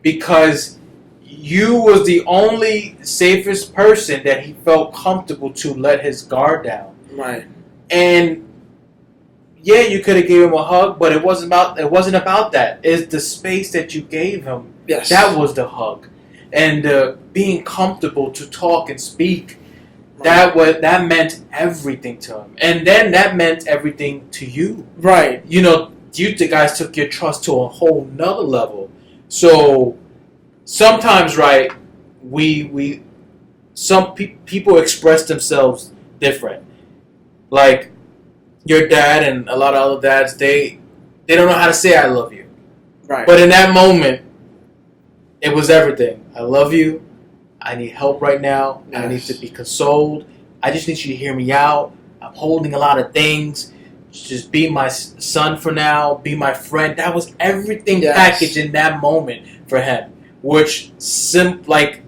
A: because you was the only safest person that he felt comfortable to let his guard down.
C: Right.
A: And you could have gave him a hug, but it wasn't about that. It's the space that you gave him.
C: Yes.
A: That was the hug. And being comfortable to talk and speak. Right. That meant everything to him. And then that meant everything to you.
C: Right.
A: You guys took your trust to a whole nother level. So sometimes, right, some people express themselves different. Like your dad and a lot of other dads, they don't know how to say I love you.
C: Right.
A: But in that moment, it was everything. I love you. I need help right now. Yes. I need to be consoled. I just need you to hear me out. I'm holding a lot of things. just be my son for now, be my friend. That was everything
C: Yes.
A: packaged in that moment for him, which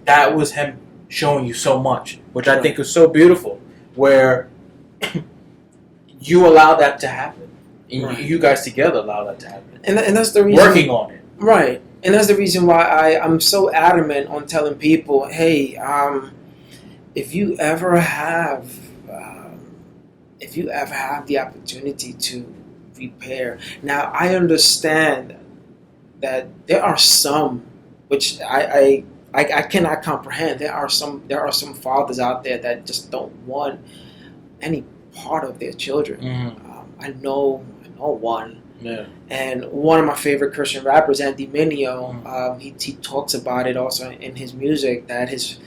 A: that was him showing you so much, which I think was so beautiful, where you allow that to happen. And
C: Right.
A: you guys together allow that to happen.
C: And that's the reason.
A: Working on it.
C: Right. And that's the reason why I'm so adamant on telling people, hey, if you ever have the opportunity to repair. Now, I understand that there are some, which I cannot comprehend. There are some fathers out there that just don't want any part of their children. I know one.
A: Yeah.
C: And one of my favorite Christian rappers, Andy Mineo, he talks about it also in his music, that his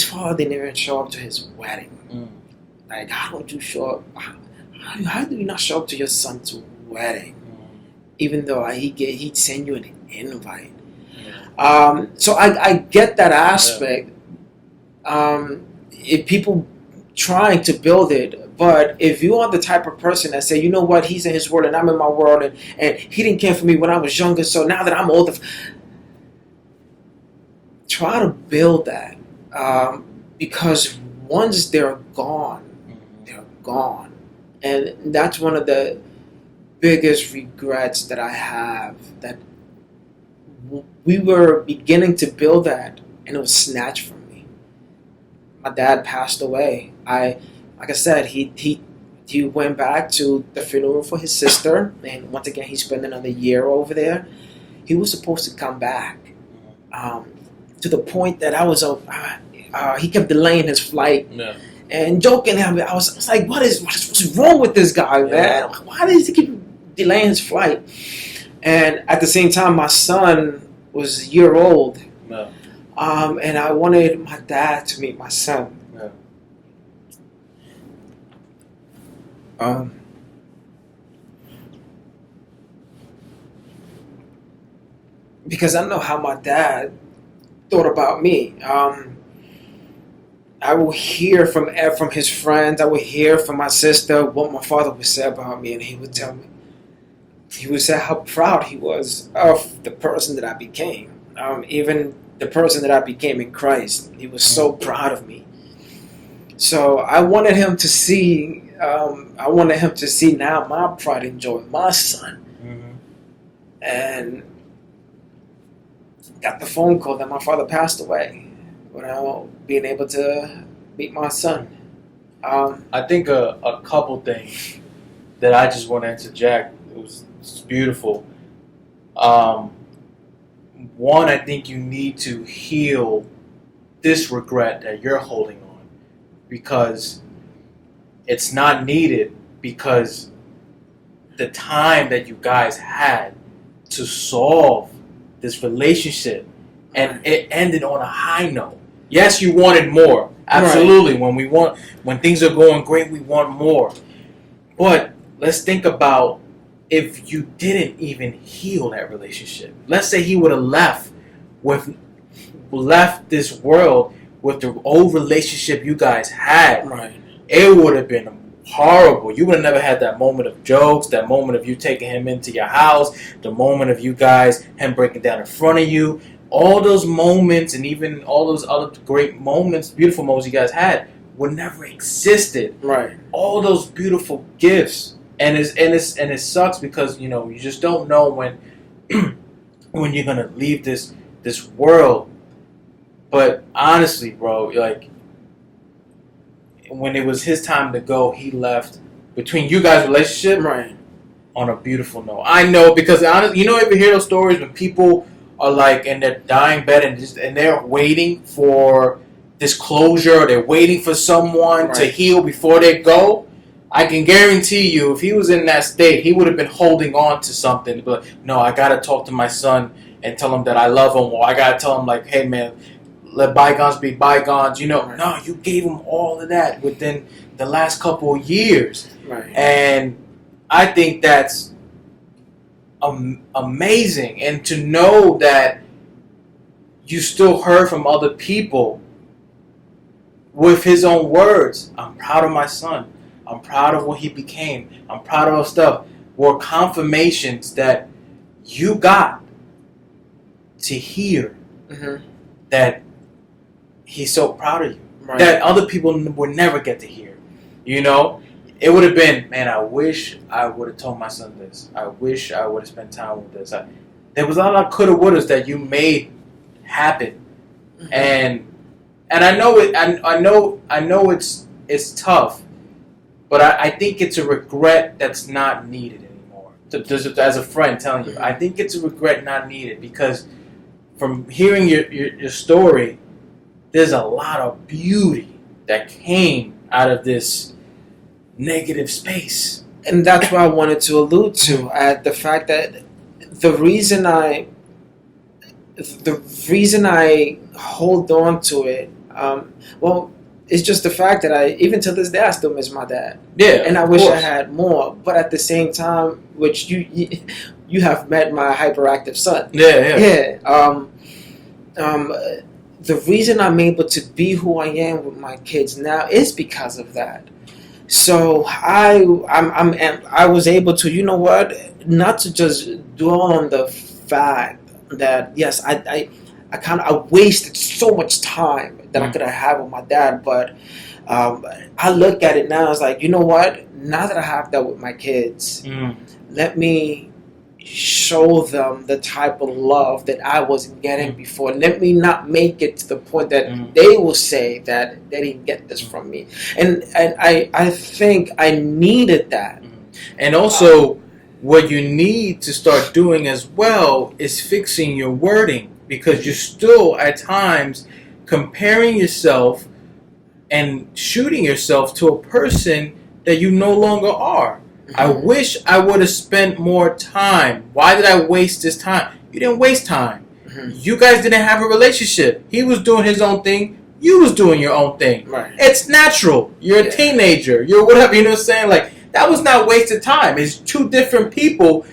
C: father didn't even show up to his wedding. Like, how don't you show up? How do you not show up to your son's wedding, even though he'd send you an invite? So I get that aspect. If people trying to build it, but if you are the type of person that say, you know what, he's in his world and I'm in my world, and he didn't care for me when I was younger, so now that I'm older, try to build that, because once they're gone, they're gone. And that's one of the biggest regrets that I have, that we were beginning to build that and it was snatched from me. My dad passed away. Like I said, he went back to the funeral for his sister, and once again he spent another year over there. He was supposed to come back, to the point that I was he kept delaying his flight.
A: Yeah.
C: And joking him, I was like, what's wrong with this guy, man? Why does he keep delaying his flight? And at the same time, my son was a year old.
A: Yeah.
C: And I wanted my dad to meet my son.
A: Yeah.
C: Because I know how my dad thought about me. I will hear from his friends. I will hear from my sister what my father would say about me, and he would tell me. He would say how proud he was of the person that I became. Even the person that I became in Christ. He was so proud of me. So I wanted him to see. I wanted him to see now my pride and joy, my son. And got the phone call that my father passed away without being able to meet my son.
A: I think a couple things that I just want to interject. It's beautiful. One, I think you need to heal this regret that you're holding on, because it's not needed, because the time that you guys had to solve this relationship, and it ended on a high note. Yes, you wanted more. Absolutely. Right. When things are going great, we want more. But let's think about if you didn't even heal that relationship. Let's say he would have left this world with the old relationship you guys had.
C: Right.
A: It would have been horrible. You would have never had that moment of jokes, that moment of you taking him into your house, the moment of you guys, him breaking down in front of you. All those moments, and even all those other great moments, beautiful moments you guys had, would never existed.
C: Right.
A: All those beautiful gifts, and it sucks because you just don't know when when you're gonna leave this world. But honestly, bro, like when it was his time to go, he left between you guys' relationship on a beautiful note. I know, because honestly, ever hear those stories when people are like in their dying bed and they're waiting for this closure, or they're waiting for someone to heal before they go? I can guarantee you, if he was in that state, he would have been holding on to something. But no, I gotta talk to my son and tell him that I love him, or I gotta tell him like, hey man, let bygones be bygones. No, you gave him all of that within the last couple of years, and I think that's amazing. And to know that you still heard from other people with his own words, I'm proud of my son. I'm proud of what he became. I'm proud of stuff. Were confirmations that you got to hear that he's so proud of you. Right. That other people would never get to hear. You know? It would have been, man, I wish I would have told my son this. I wish I would have spent time with this. There was a lot of coulda, wouldas that you made happen. And I know it. I know it's tough, but I think it's a regret that's not needed anymore. As a friend telling you, I think it's a regret not needed because from hearing your story, there's a lot of beauty that came out of this negative space,
C: and that's what I wanted to allude to at the fact that the reason I hold on to it, it's just the fact that even to this day I still miss my dad.
A: Yeah,
C: and I wish I had more. But at the same time, which you have met my hyperactive son.
A: Yeah.
C: The reason I'm able to be who I am with my kids now is because of that. So I was able to, you know what, not to just dwell on the fact that yes, I wasted so much time that I could have had with my dad, but I look at it now as like, you know what, now that I have that with my kids, let me show them the type of love that I wasn't getting before. Let me not make it to the point that they will say that they didn't get this from me. And I think I needed that.
A: And also, what you need to start doing as well is fixing your wording, because you're still at times comparing yourself and shooting yourself to a person that you no longer are. I wish I would have spent more time. Why did I waste this time? You didn't waste time. You guys didn't have a relationship. He was doing his own thing. You was doing your own thing.
C: Right.
A: It's natural. You're a teenager. You're whatever. You know what I'm saying? Like, that was not wasted time. It's two different people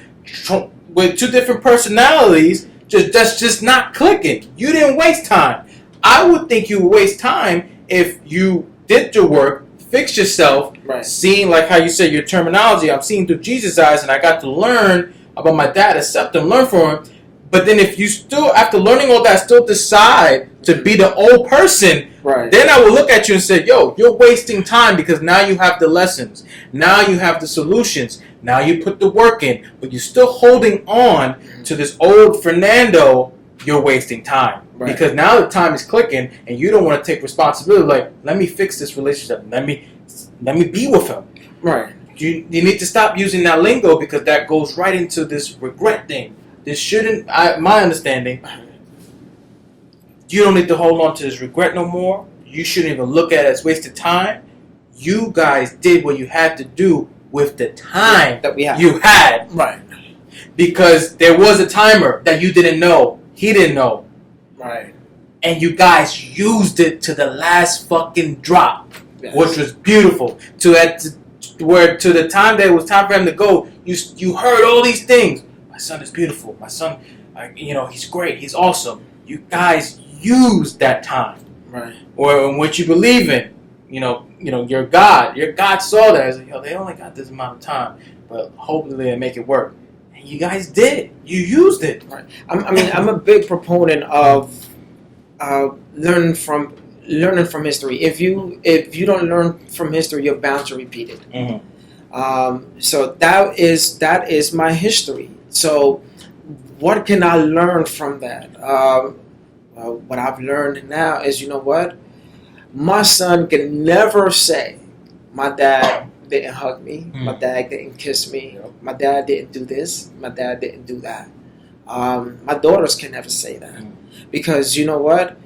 A: with two different personalities. That's just not clicking. You didn't waste time. I would think you would waste time if you did your work, fix yourself, seeing, like how you said, your terminology. I'm seeing through Jesus' eyes, and I got to learn about my dad, accept him, learn from him. But then if you still, after learning all that, still decide to be the old person, then I will look at you and say, yo, you're wasting time, because now you have the lessons. Now you have the solutions. Now you put the work in. But you're still holding on to this old Fernando. You're wasting time. Because now the time is clicking, and you don't want to take responsibility. Like, let me fix this relationship. Let me be with him. You need to stop using that lingo, because that goes right into this regret thing. This shouldn't, my understanding, you don't need to hold on to this regret no more. You shouldn't even look at it as wasted time. You guys did what you had to do with the time
C: that we had.
A: You had. Because there was a timer that you didn't know. He didn't know. And you guys used it to the last fucking drop, which was beautiful. To the time that it was time for him to go, you heard all these things. My son is beautiful. My son, he's great. He's awesome. You guys used that time, or in what you believe in. Your God. Your God saw that. As like, they only got this amount of time, but hopefully they make it work. And you guys did. You used it.
C: I'm a big proponent of learning from history. If you don't learn from history, you're bound to repeat it. So that is my history. So what can I learn from that? What I've learned now is, you know what? My son can never say, my dad didn't hug me, my dad didn't kiss me, my dad didn't do this, my dad didn't do that. My daughters can never say that. Because you know what?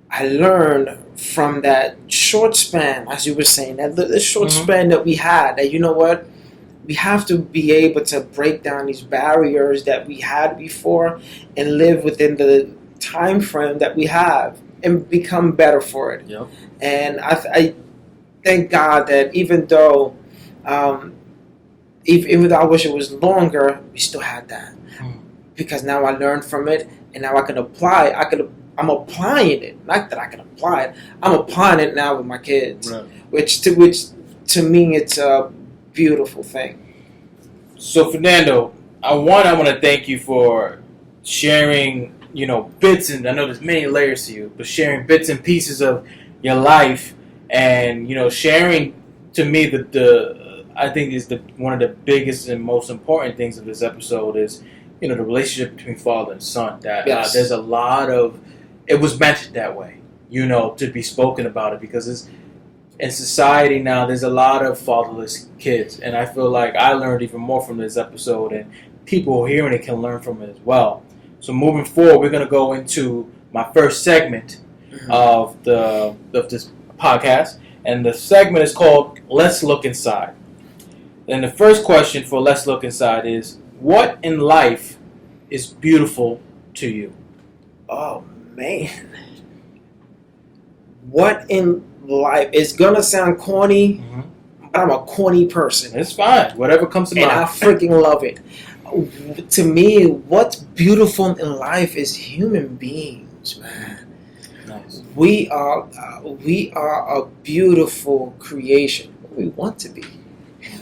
C: I learned from that short span, as you were saying, that the short span that we had, that you know what? We have to be able to break down these barriers that we had before and live within the time frame that we have and become better for it. And I thank God that even though even though I wish it was longer, we still had that. Because now I learned from it, and now I can apply it. I'm applying it. Not that I can apply it. I'm applying it now with my kids. Which to me, it's a beautiful thing.
A: So Fernando, I want to thank you for sharing, bits, and I know there's many layers to you, but sharing bits and pieces of your life, and sharing to me the I think is the one of the biggest and most important things of this episode is the relationship between father and son. That
C: Yes.
A: There's a lot of it was meant that way, to be spoken about it, because it's in society now. There's a lot of fatherless kids, and I feel like I learned even more from this episode, and people hearing it can learn from it as well. So moving forward, we're going to go into my first segment of this podcast, and the segment is called "Let's Look Inside." And the first question for "Let's Look Inside" is, what in life is beautiful to you?
C: Oh man, what in life? It's gonna sound corny, but I'm a corny person.
A: It's fine. Whatever comes to
C: And
A: mind.
C: I freaking love it. To me, what's beautiful in life is human beings, man.
A: Nice.
C: We are a beautiful creation. We want to be,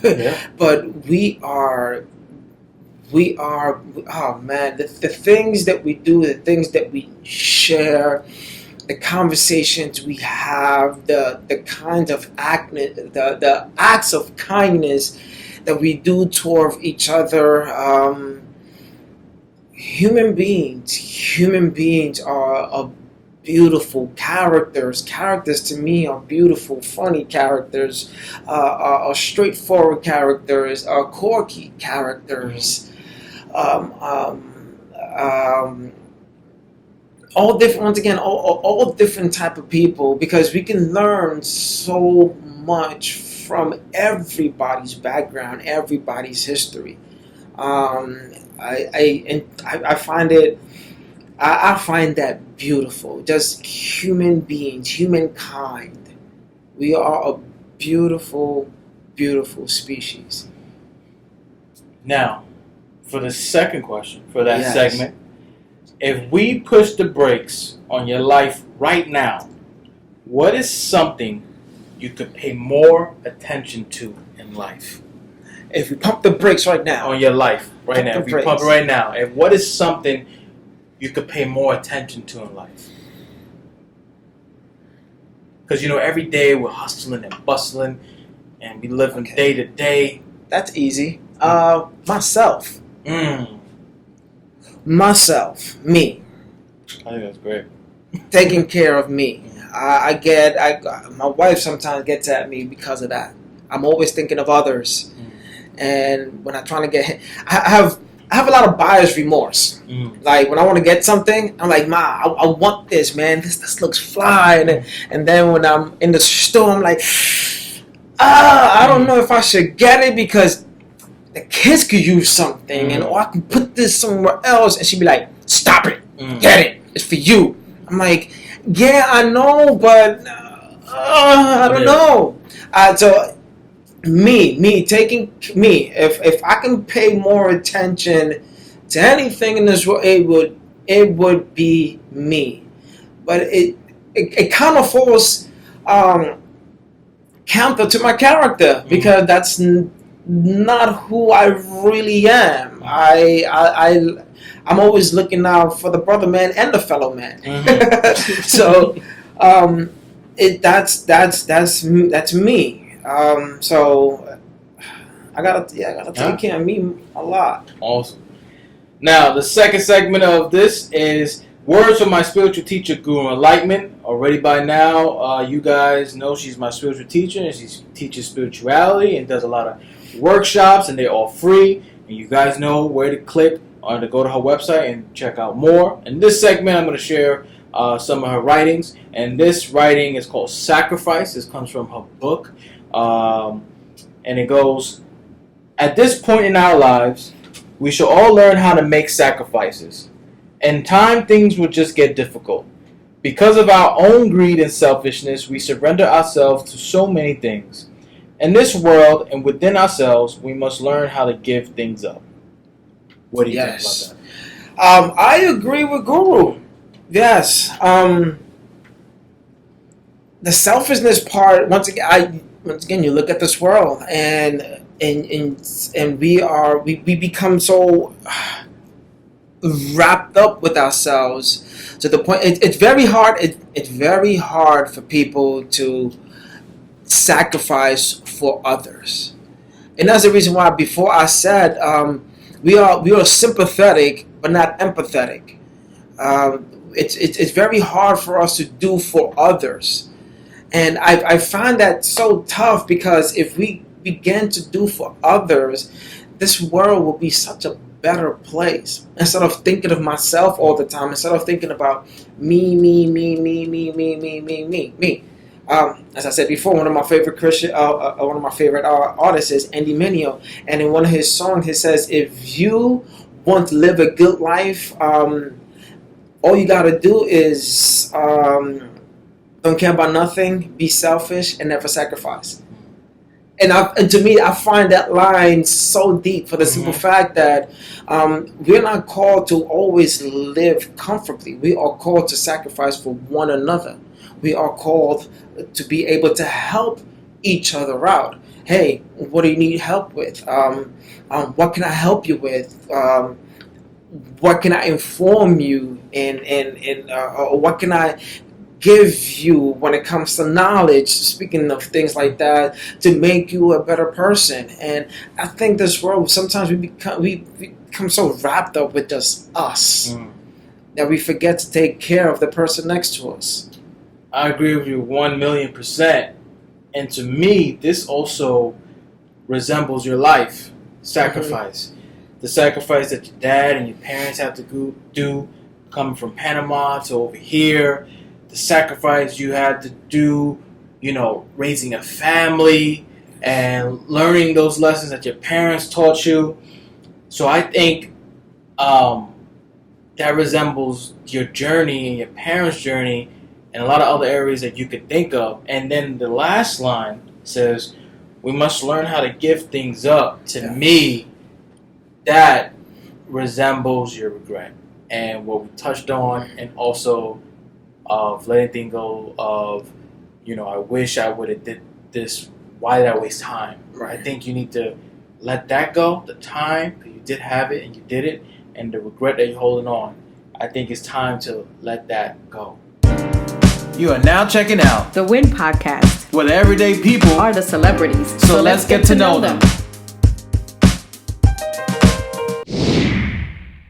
A: Yeah.
C: but we are. Oh man, the things that we do, the things that we share, the conversations we have, the kinds of the acts of kindness that we do toward each other. Human beings are beautiful characters. Characters to me are beautiful, funny characters, are straightforward characters, are quirky characters. All different, once again, all different type of people, because we can learn so much from everybody's background, everybody's history. I find it. I find that beautiful. Just human beings, humankind. We are a beautiful, beautiful species.
A: Now, for the second question for that
C: Yes.
A: segment, if we push the brakes on your life right now, what is something you could pay more attention to in life?
C: If we pump the brakes right now,
A: On your life right
C: Pump
A: now.
C: the
A: If you pump it
C: brakes.
A: right now, and what is something you could pay more attention to in life? Because every day we're hustling and bustling, and we live in
C: Okay.
A: day to day.
C: that's easy. Myself, me,
A: I think that's great.
C: taking care of me. My wife sometimes gets at me because of that. I'm always thinking of others, and when I'm trying to get, I have a lot of buyer's remorse. Like when I want to get something, I'm like, Ma, I want this, man. This looks fly, and then when I'm in the store, I'm like, I don't know if I should get it because the kids could use something, and or I can put this somewhere else. And she'd be like, stop it, get it. It's for you. I'm like, yeah, I know, but I don't know. So if I can pay more attention to anything in this world, it would be me. But it kind of falls counter to my character, because that's not who I really am. I'm always looking out for the brother man and the fellow man. So that's me. So I gotta take care of me a lot.
A: Awesome. Now, the second segment of this is words from my spiritual teacher, Guru Enlightenment. Already by now, you guys know she's my spiritual teacher, and she teaches spirituality and does a lot of workshops, and they're all free. And you guys know where to click or to go to her website and check out more. In this segment, I'm going to share some of her writings, and this writing is called Sacrifice. This comes from her book, and it goes, at this point in our lives, we shall all learn how to make sacrifices. In time, things will just get difficult. Because of our own greed and selfishness, we surrender ourselves to so many things. In this world and within ourselves, we must learn how to give things up. What do you think about that?
C: I agree with Guru. Yes. The selfishness part, once again, once again, you look at this world, and we become so wrapped up with ourselves to the point. It's very hard. It's very hard for people to sacrifice for others, and that's the reason why before I said we are sympathetic but not empathetic. It's very hard for us to do for others. And I find that so tough, because if we begin to do for others, this world will be such a better place. Instead of thinking of myself all the time, instead of thinking about me. As I said before, one of my favorite artists is Andy Mineo, and in one of his songs, he says, "If you want to live a good life, all you gotta do is don't care about nothing, be selfish, and never sacrifice." And to me, I find that line so deep, for the simple fact that we're not called to always live comfortably. We are called to sacrifice for one another. We are called to be able to help each other out. Hey, what do you need help with? What can I help you with? What can I inform you or what can I give you when it comes to knowledge, speaking of things like that, to make you a better person? And I think this world, sometimes we become so wrapped up with just us that we forget to take care of the person next to us.
A: I agree with you 1,000,000%. And to me, this also resembles your life sacrifice. The sacrifice that your dad and your parents have to do, coming from Panama to over here. The sacrifice you had to do, raising a family and learning those lessons that your parents taught you. So I think that resembles your journey and your parents' journey and a lot of other areas that you could think of. And then the last line says, "We must learn how to give things up." To me, that resembles your regret and what we touched on, and also of letting things go of, I wish I would have did this. Why did I waste time?
C: Right.
A: I think you need to let that go, the time, because you did have it and you did it, and the regret that you're holding on. I think it's time to let that go. You are now checking out
B: The Win Podcast,
A: where the everyday people
B: are the celebrities.
A: So let's get to know them.